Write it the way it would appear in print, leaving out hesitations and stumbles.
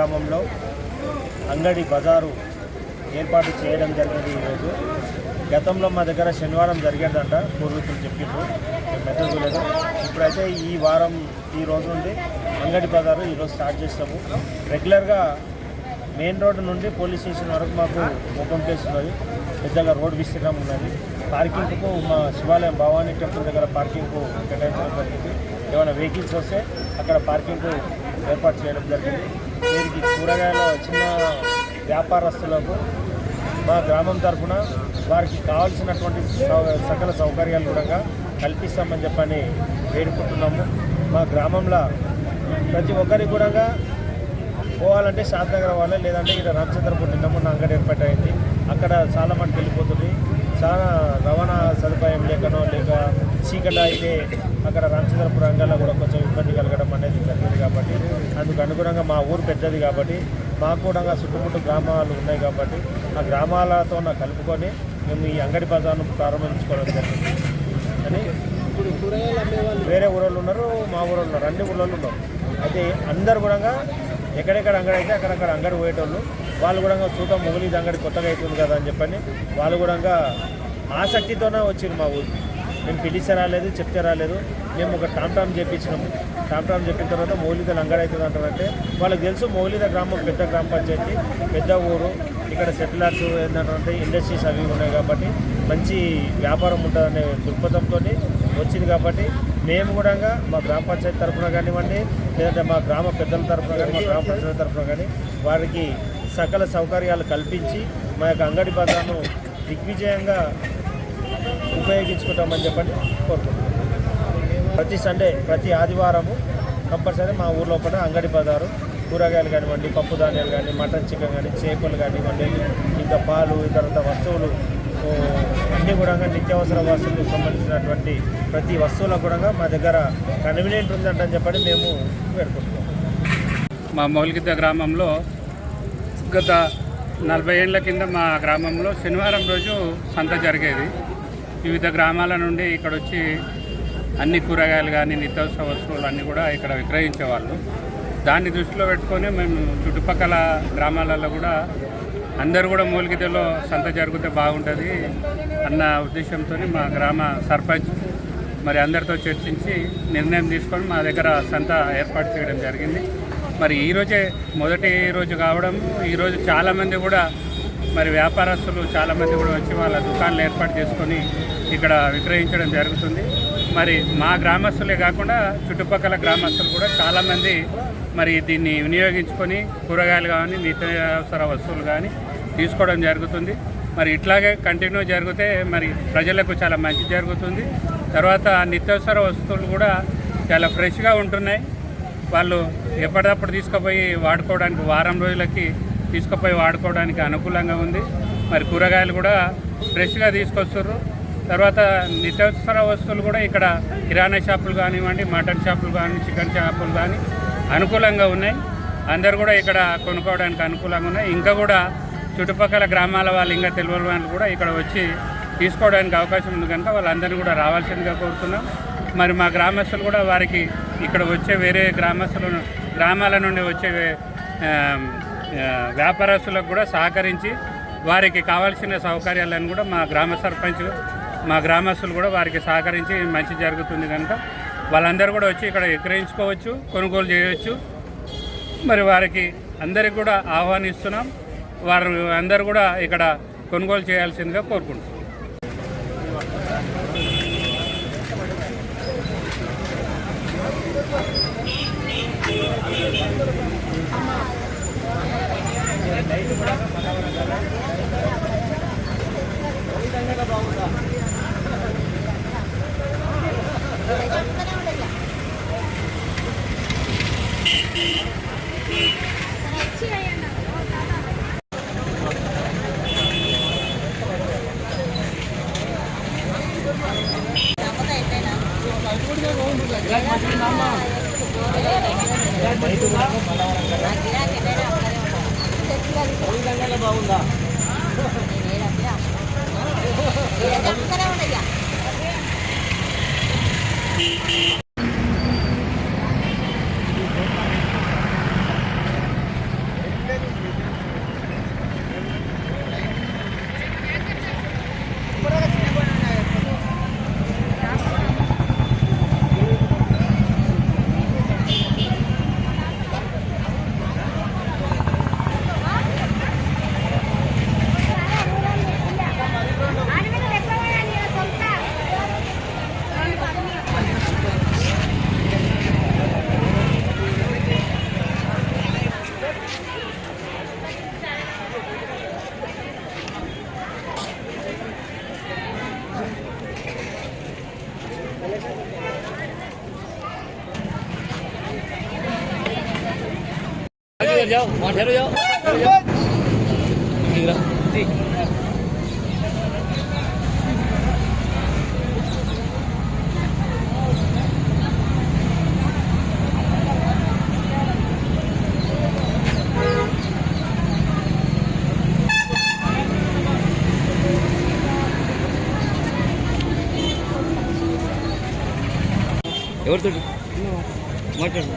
గ్రామంలో అంగడి బజారు ఏర్పాటు చేయడం జరిగింది. ఈరోజు గతంలో మా దగ్గర శనివారం జరిగేదంట, పూర్వీకులు చెప్పిండ్రు, మేము మెసేజ్ లేదు. ఇప్పుడైతే ఈ వారం ఈ రోజు నుండి అంగడి బజారు ఈరోజు స్టార్ట్ చేస్తాము. రెగ్యులర్గా మెయిన్ రోడ్డు నుండి పోలీస్ స్టేషన్ వరకు మాకు ఓపెన్ ప్లేస్ ఉన్నది, పెద్దగా రోడ్ విస్తీర్ణం ఉన్నది. పార్కింగ్కు మా శివాలయం భవానీ టెంపుల్ దగ్గర పార్కింగ్కు కేటాయించడం జరిగింది. ఏమైనా వెహికల్స్ వస్తే అక్కడ పార్కింగ్కు ఏర్పాటు చేయడం జరిగింది. వీరికి కూరగాయల చిన్న వ్యాపారస్తులకు మా గ్రామం తరఫున వారికి కావాల్సినటువంటి సకల సౌకర్యాలు కూడా కల్పిస్తామని చెప్పని వేడుకుంటున్నాము. మా గ్రామంలో ప్రతి ఒక్కరికి కూడా పోవాలంటే శాంతనగర్ వాళ్ళే, లేదంటే ఇక్కడ రామచంద్రపూర్ నిన్న మొన్న అంగడి ఏర్పాటైంది, అక్కడ చాలా మంది వెళ్ళిపోతుంది. చాలా రవాణా సదుపాయం లేకనో లేక చీకట అయితే అక్కడ రామచంద్రపురం రంగాల్లో కూడా కొంచెం ఇబ్బంది కలగడం అనేది జరిగింది. కాబట్టి అందుకు అనుగుణంగా మా ఊరు పెద్దది కాబట్టి మాకు కూడా చుట్టుముట్టు గ్రామాలు ఉన్నాయి కాబట్టి ఆ గ్రామాలతో కలుపుకొని మేము ఈ అంగడి బజార్ను ప్రారంభించుకోవడం జరిగింది. అని వేరే ఊరోళ్ళు ఉన్నారు, మా ఊరోళ్ళు ఉన్నారు, అన్ని ఊళ్ళో ఉన్నారు. అయితే అందరు కూడా ఎక్కడెక్కడ అంగడి అయితే అక్కడక్కడ అంగడి పోయేటోళ్ళు వాళ్ళు కూడా చూద్దాం మొగలీది అంగడి కొత్తగా అవుతుంది కదా అని చెప్పని వాళ్ళు కూడా ఆసక్తితోనే వచ్చింది మా ఊరికి. మేము పిలిచి రాలేదు, చెప్తే రాలేదు. మేము ఒక టామ్ చేయించినాము. టామ్ చెప్పిన తర్వాత మౌలిద అంగడి అవుతుంది అంటారంటే వాళ్ళకి తెలుసు మౌలిద గ్రామం పెద్ద గ్రామ పంచాయతీ, పెద్ద ఊరు, ఇక్కడ సెటిలర్స్ ఏంటంటే ఇండస్ట్రీస్ అవి ఉన్నాయి కాబట్టి మంచి వ్యాపారం ఉంటుందనే దృక్పథంతో వచ్చింది. కాబట్టి మేము కూడా మా గ్రామ పంచాయతీ తరఫున కానివ్వండి, లేదంటే మా గ్రామ పెద్దల తరఫున కానీ, మా గ్రామ ప్రజల తరఫున కానీ వారికి సకల సౌకర్యాలు కల్పించి మా యొక్క అంగడి బజార్ను దిగ్విజయంగా ఉపయోగించుకుంటామని చెప్పని కోరుకుంటున్నాం. ప్రతి సండే, ప్రతి ఆదివారము కంపల్సరీ మా ఊర్లో పడిన అంగడి బజారు కూరగాయలు కానివ్వండి, పప్పు ధాన్యాలు కానీ, మటన్ చికెన్ కానీ, చేపలు కానివ్వండి, ఇంకా పాలు, ఇతర వస్తువులు అన్నీ కూడా నిత్యావసర వస్తువులకు సంబంధించినటువంటి ప్రతి వస్తువులకు కూడా మా దగ్గర కన్వీనియంట్ ఉందంటని చెప్పని మేము పెట్టుకుంటున్నాం. మా మౌలికత గ్రామంలో గత 40 ఏళ్ల కింద మా గ్రామంలో శనివారం రోజు సంత జరిగేది. వివిధ గ్రామాల నుండి ఇక్కడ వచ్చి అన్ని కూరగాయలు కానీ నిత్యావసర వస్తువులు అన్నీ కూడా ఇక్కడ విక్రయించేవాళ్ళు. దాన్ని దృష్టిలో పెట్టుకొని మేము చుట్టుపక్కల గ్రామాలలో కూడా అందరూ కూడా మూలిగితలో సంత జరిగితే బాగుంటుంది అన్న ఉద్దేశంతో మా గ్రామ సర్పంచ్ మరి అందరితో చర్చించి నిర్ణయం తీసుకొని మా దగ్గర సంత ఏర్పాటు చేయడం జరిగింది. మరి ఈరోజే మొదటి రోజు కావడం, ఈరోజు చాలామంది కూడా మరి వ్యాపారస్తులు చాలామంది కూడా వచ్చి వాళ్ళ దుకాణాలు ఏర్పాటు చేసుకొని ఇక్కడ విక్రయించడం జరుగుతుంది. మరి మా గ్రామస్తులే కాకుండా చుట్టుపక్కల గ్రామస్తులు కూడా చాలామంది మరి దీన్ని వినియోగించుకొని కూరగాయలు కానీ నిత్యావసర వస్తువులు కానీ తీసుకోవడం జరుగుతుంది. మరి ఇట్లాగే కంటిన్యూ జరిగితే మరి ప్రజలకు చాలా మంచి జరుగుతుంది. తర్వాత నిత్యావసర వస్తువులు కూడా చాలా ఫ్రెష్గా ఉంటున్నాయి. వాళ్ళు ఎప్పటికప్పుడు తీసుకుపోయి వాడుకోవడానికి, వారం రోజులకి తీసుకుపోయి వాడుకోవడానికి అనుకూలంగా ఉంది. మరి కూరగాయలు కూడా ఫ్రెష్గా తీసుకొస్తున్నారు. తర్వాత నిత్యావసర వస్తువులు కూడా ఇక్కడ కిరాణా షాపులు కానివ్వండి, మటన్ షాపులు కానీ, చికెన్ షాపులు కానీ అనుకూలంగా ఉన్నాయి. అందరు కూడా ఇక్కడ కొనుక్కోవడానికి అనుకూలంగా ఉన్నాయి. ఇంకా కూడా చుట్టుపక్కల గ్రామాల వాళ్ళు, ఇంకా తెలియని వాళ్ళు కూడా ఇక్కడ వచ్చి తీసుకోవడానికి అవకాశం ఉంది కనుక వాళ్ళందరినీ కూడా రావాల్సిందిగా కోరుతున్నాం. మరి మా గ్రామస్తులు కూడా వారికి ఇక్కడ వచ్చే వేరే గ్రామాల నుండి వచ్చే వ్యాపారస్తులకు కూడా సహకరించి వారికి కావాల్సిన సౌకర్యాలను కూడా మా గ్రామ సర్పంచ్, మా గ్రామస్తులు కూడా వారికి సహకరించి మంచి జరుగుతుంది కనుక వాళ్ళందరూ కూడా వచ్చి ఇక్కడ విక్రయించుకోవచ్చు, కొనుగోలు చేయవచ్చు. మరి వారికి అందరికీ కూడా ఆహ్వానిస్తున్నాం. వారు అందరూ కూడా ఇక్కడ కొనుగోలు చేయాల్సిందిగా కోరుకుంటున్నాం. బాగుందా ఎవరితో మాట్లాడు